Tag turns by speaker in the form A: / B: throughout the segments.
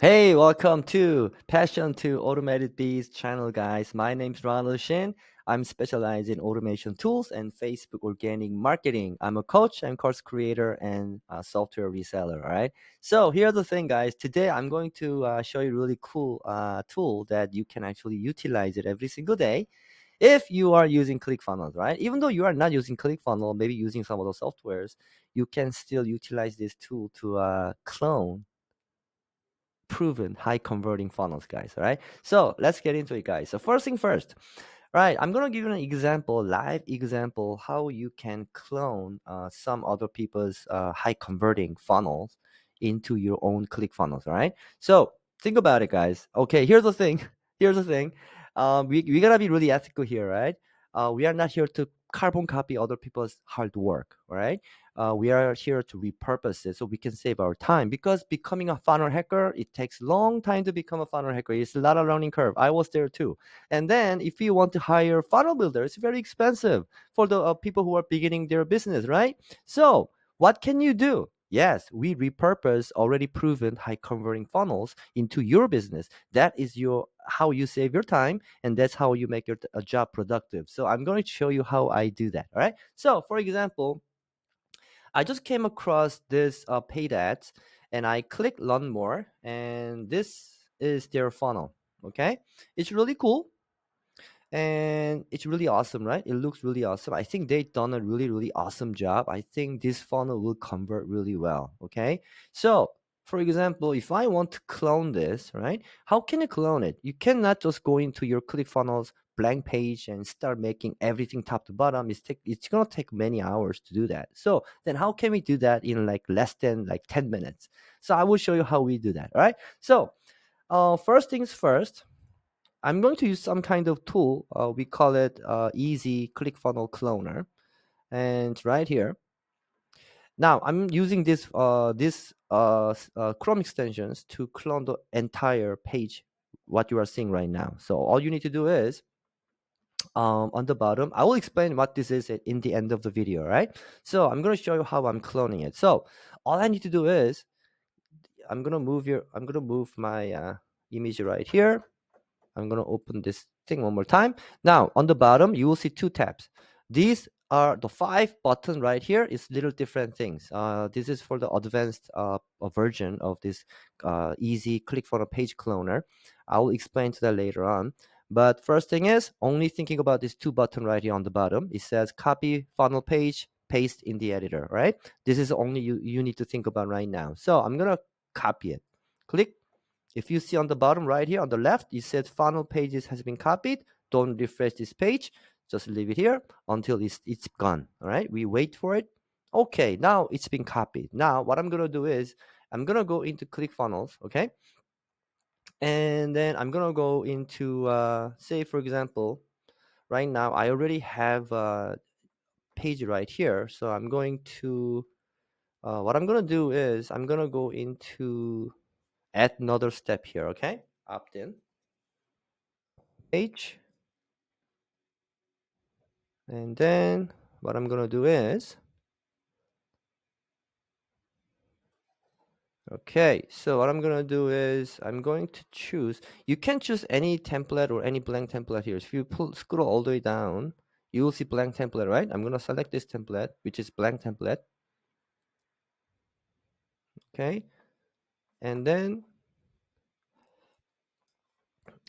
A: Hey, welcome to Passion to Automated Bees channel, guys. My name's Ronald Shin. I'm specialized in automation tools and Facebook organic marketing. I'm a coach and course creator and a software reseller. All right. So here's the thing, guys. Today I'm going to show you a really cool tool that you can actually utilize it every single day if you are using ClickFunnels, right? Even though you are not using ClickFunnels, maybe using some of those softwares, you can still utilize this tool to clone proven high converting funnels, guys. All right, so let's get into it, guys. So first thing first, right, I'm gonna give you an example, live example, how you can clone some other people's high converting funnels into your own click funnels. All right, so think about it, guys. Okay, here's the thing. Here's the thing. We gotta be really ethical here, right? We are not here to carbon copy other people's hard work. All right, we are here to repurpose it so we can save our time, because becoming a funnel hacker, it takes long time to become a funnel hacker. It's a lot of learning curve. I was there too. And then if you want to hire funnel builders, it's very expensive for the people who are beginning their business, right? So what can you do? Yes, we repurpose already proven high converting funnels into your business. That is your how you save your time, and that's how you make your job productive. So I'm going to show you how I do that. All right. So for example, I just came across this paid ads, and I click learn more, and this is their funnel. Okay, it's really cool and it's really awesome, right? It looks really awesome. I think they've done a really awesome job. I think this funnel will convert really well. Okay, so for example, if I want to clone this, right, how can you clone it? You cannot just go into your ClickFunnels blank page and start making everything top to bottom. It's gonna take many hours to do that. So then how can we do that in like less than like 10 minutes? So I will show you how we do that. All right, so first things first, I'm going to use some kind of tool. We call it Easy ClickFunnel Cloner, and right here. Now I'm using this Chrome extensions to clone the entire page, what you are seeing right now. So all you need to do is on the bottom. I will explain what this is in the end of the video, right? So I'm going to show you how I'm cloning it. So all I need to do is I'm gonna move my image right here. I'm going to open this thing one more time. Now, on the bottom, you will see two tabs. These are the 5 buttons right here. It's little different things. This is for the advanced version of this easy click funnel page cloner. I will explain to that later on. But first thing is, only thinking about this 2 button right here on the bottom. It says copy funnel page, paste in the editor, right? This is only you need to think about right now. So I'm going to copy it. Click. If you see on the bottom right here on the left, it says funnel pages has been copied. Don't refresh this page. Just leave it here until it's gone. All right. We wait for it. Okay. Now it's been copied. Now what I'm going to do is I'm going to go into ClickFunnels. Okay. And then I'm going to go into, say, for example, right now I already have a page right here. So I'm going to, what I'm going to do is I'm going to go into add another step here. Okay. Opt in. Page. And then what I'm going to do is, okay, so what I'm going to do is I'm going to choose, you can choose any template or any blank template here. If you scroll all the way down, you will see blank template, right? I'm going to select this template, which is blank template. Okay. And then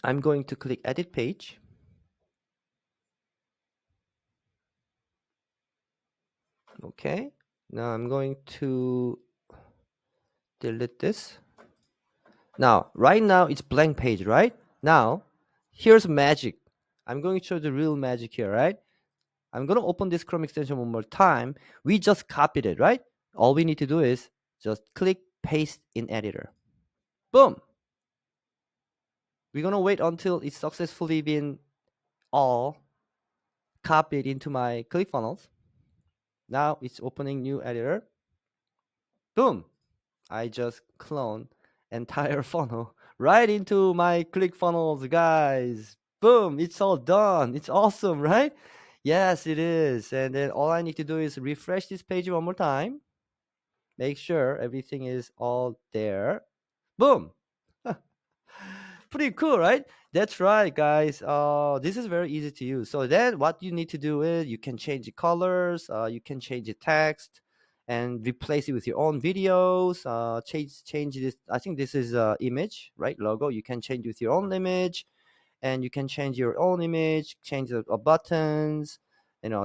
A: I'm going to click edit page. Okay. Now I'm going to delete this. Now, right now it's blank page, right? Now, here's magic. I'm going to show the real magic here, right? I'm going to open this Chrome extension one more time. We just copied it, right? All we need to do is just click paste in editor. Boom. We're going to wait until it's successfully been all copied into my ClickFunnels. Now it's opening new editor. Boom. I just clone entire funnel right into my ClickFunnels, guys. Boom. It's all done. It's awesome, right? Yes, it is. And then all I need to do is refresh this page one more time. Make sure everything is all there. Boom. Pretty cool, right? That's right, guys. This is very easy to use. So then what you need to do is you can change the colors, you can change the text and replace it with your own videos. Change this. I think this is image, right? Logo. You can change with your own image, and you can change your own image, change the buttons,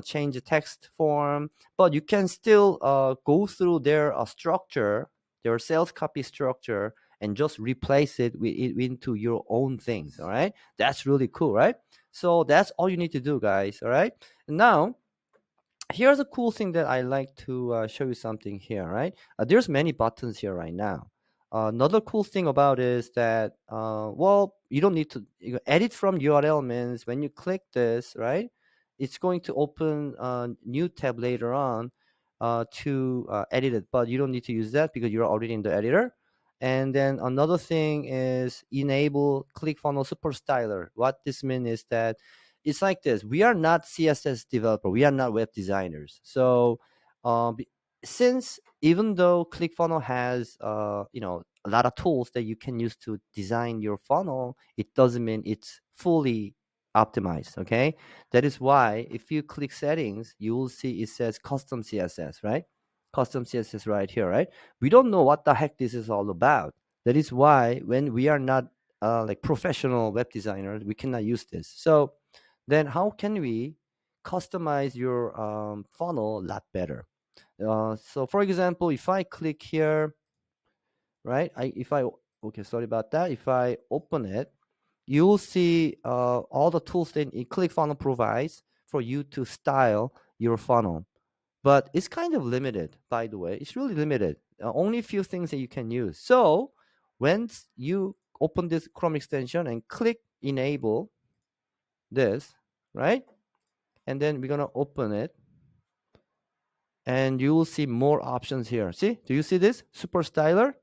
A: change the text form, but you can still go through their structure, their sales copy structure, and just replace it into your own things. All right, that's really cool, right? So that's all you need to do, guys. All right, now here's a cool thing that I like to show you something here, right? There's many buttons here right now. Another cool thing about is that, well, you don't need to edit from URL means when you click this, right? It's going to open a new tab later on to edit it, but you don't need to use that because you're already in the editor. And then another thing is enable ClickFunnels Super Styler. What this means is that it's like this: we are not CSS developer, we are not web designers. So since even though ClickFunnels has a lot of tools that you can use to design your funnel, it doesn't mean it's fully optimized. Okay, that is why if you click settings, you will see it says custom CSS, right? Custom CSS right here, right? We don't know what the heck this is all about. That is why when we are not like professional web designers, we cannot use this. So then how can we customize your funnel a lot better? So for example, if I click here, right? If I okay, sorry about that. If I open it, you will see all the tools that ClickFunnels provides for you to style your funnel. But it's kind of limited, by the way. It's really limited. Only a few things that you can use. So once you open this Chrome extension and click enable this, right? And then we're gonna open it, and you will see more options here. See, do you see this super styler?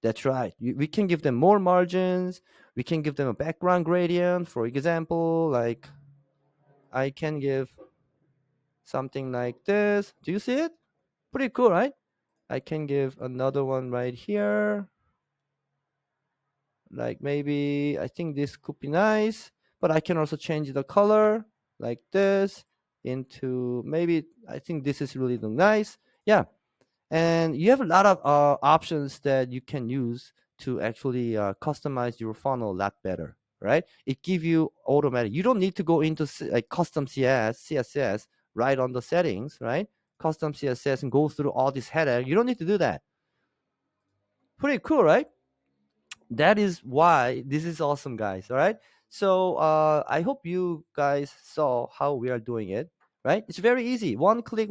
A: That's right. We can give them more margins. We can give them a background gradient. For example, like I can give something like this. Do you see it? Pretty cool, right? I can give another one right here. Like maybe I think this could be nice, but I can also change the color like this into maybe I think this is really nice. Yeah, and you have a lot of options that you can use to actually customize your funnel a lot better, right? It gives you automatic. You don't need to go into like custom css right on the settings, right? Custom css and go through all this header. You don't need to do that. Pretty cool, right? That is why this is awesome, guys. All right, so I hope you guys saw how we are doing it, right? It's very easy. One click,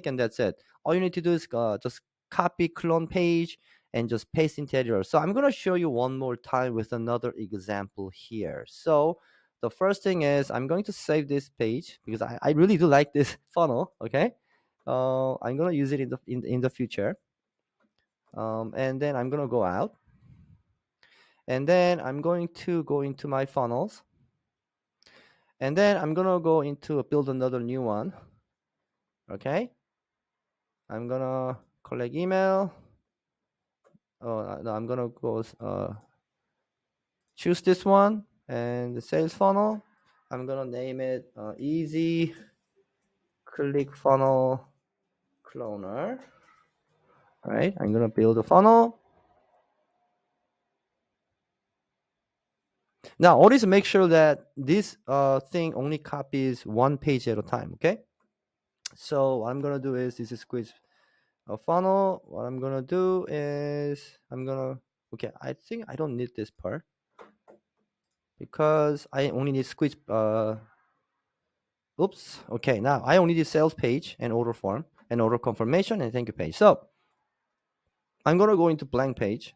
A: and that's it. All you need to do is just copy clone page and just paste into editor. So I'm going to show you one more time with another example here. So the first thing is I'm going to save this page because I really do like this funnel. Okay, I'm going to use it in the future, and then I'm going to go out. And then I'm going to go into my funnels. And then I'm going to go into build another new one. Okay. I'm going to collect email. Oh, no, I'm going to go choose this one and the sales funnel. I'm going to name it easy click funnel cloner. All right. I'm going to build a funnel. Now, always make sure that this thing only copies one page at a time. Okay. So what I'm going to do is this is quiz a funnel. What I'm gonna do is okay, I think I don't need this part because I only need squeeze oops. Okay, now I only need sales page and order form and order confirmation and thank you page. So I'm gonna go into blank page.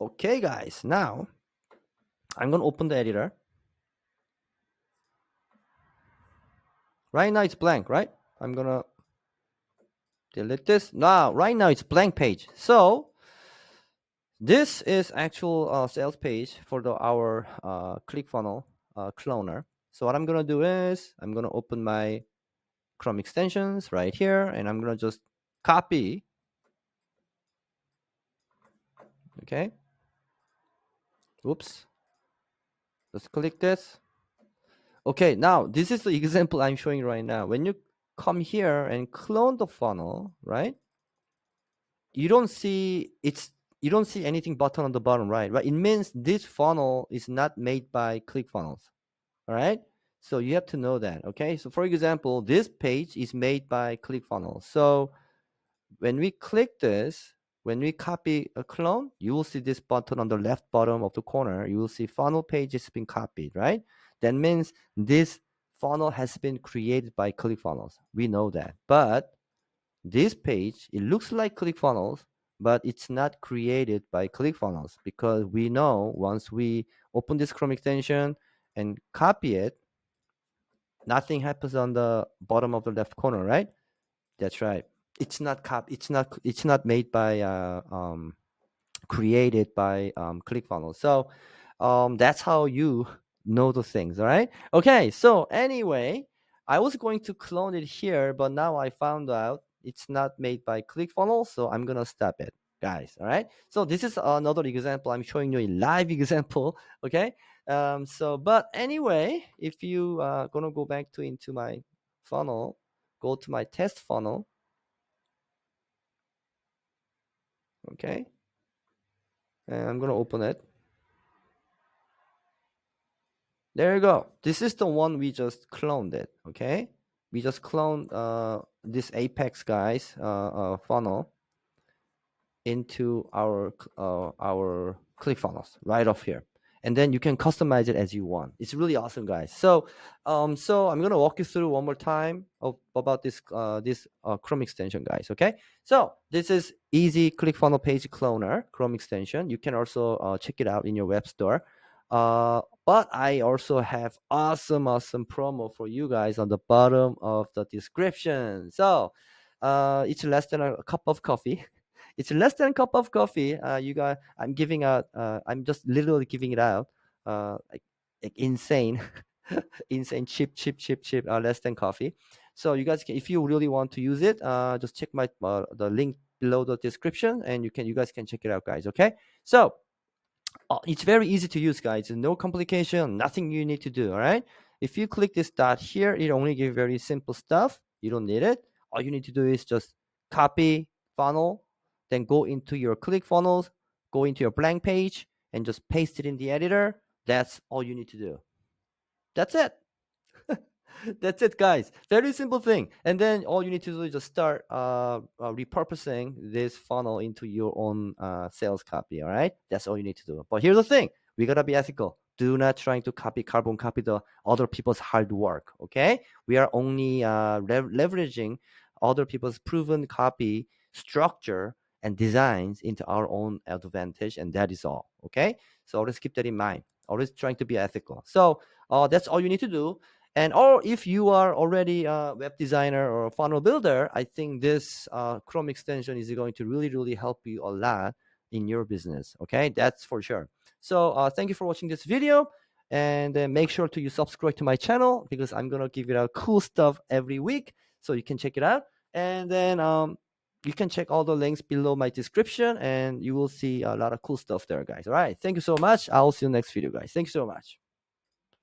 A: Okay, guys, now I'm gonna open the editor. Right now it's blank, right? I'm gonna delete this. Now right now it's blank page. So this is actual sales page for our ClickFunnels cloner. So what I'm gonna do is I'm gonna open my Chrome extensions right here, and I'm gonna just copy. Okay, Oops. Let's click this. Okay, now this is the example I'm showing right now. When you come here and clone the funnel, right? You don't see anything button on the bottom right? It means this funnel is not made by ClickFunnels. All right. So you have to know that. Okay. So for example, this page is made by ClickFunnels. So when we click this, when we copy a clone, you will see this button on the left bottom of the corner. You will see funnel page has been copied, right? That means this funnel has been created by ClickFunnels. We know that. But this page, it looks like ClickFunnels, but it's not created by ClickFunnels, because we know once we open this Chrome extension and copy it, nothing happens on the bottom of the left corner, right? That's right. It's not made by created by ClickFunnels. So that's how you know the things. All right. Okay. So anyway, I was going to clone it here, but now I found out it's not made by ClickFunnels, so I'm gonna stop it, guys. All right. So this is another example. I'm showing you a live example. Okay. So, but anyway, if you gonna go back to into my funnel, go to my test funnel. Okay. And I'm gonna open it. There you go. This is the one we just cloned it. Okay. We just cloned this Apex guys funnel into our ClickFunnels right off here, and then you can customize it as you want. It's really awesome, guys. So so I'm gonna walk you through one more time about this Chrome extension, guys. Okay, so this is easy ClickFunnels page cloner Chrome extension. You can also check it out in your web store. But I also have awesome promo for you guys on the bottom of the description. So it's less than a cup of coffee. It's less than a cup of coffee. You got. I'm giving out. I'm just literally giving it out. Like insane, insane cheap. Less than coffee. So you guys can, if you really want to use it, just check my the link below the description, and you guys can check it out, guys. Okay. So it's very easy to use, guys. No complication, nothing you need to do. All right. If you click this dot here, it only gives very simple stuff. You don't need it. All you need to do is just copy funnel, then go into your ClickFunnels, go into your blank page, and just paste it in the editor. That's all you need to do. That's it. That's it, guys. Very simple thing. And then all you need to do is just start repurposing this funnel into your own sales copy. All right. That's all you need to do. But here's the thing: we gotta be ethical. Do not trying to carbon copy the other people's hard work. Okay. We are only leveraging other people's proven copy structure and designs into our own advantage, and that is all. Okay. So always keep that in mind. Always trying to be ethical. So that's all you need to do. And or if you are already a web designer or a funnel builder, I think this Chrome extension is going to really help you a lot in your business. Okay, that's for sure. So thank you for watching this video, and make sure to you subscribe to my channel, because I'm gonna give you out cool stuff every week, so you can check it out. And then you can check all the links below my description, and you will see a lot of cool stuff there, guys. All right, thank you so much. I'll see you next video, guys. Thank you so much.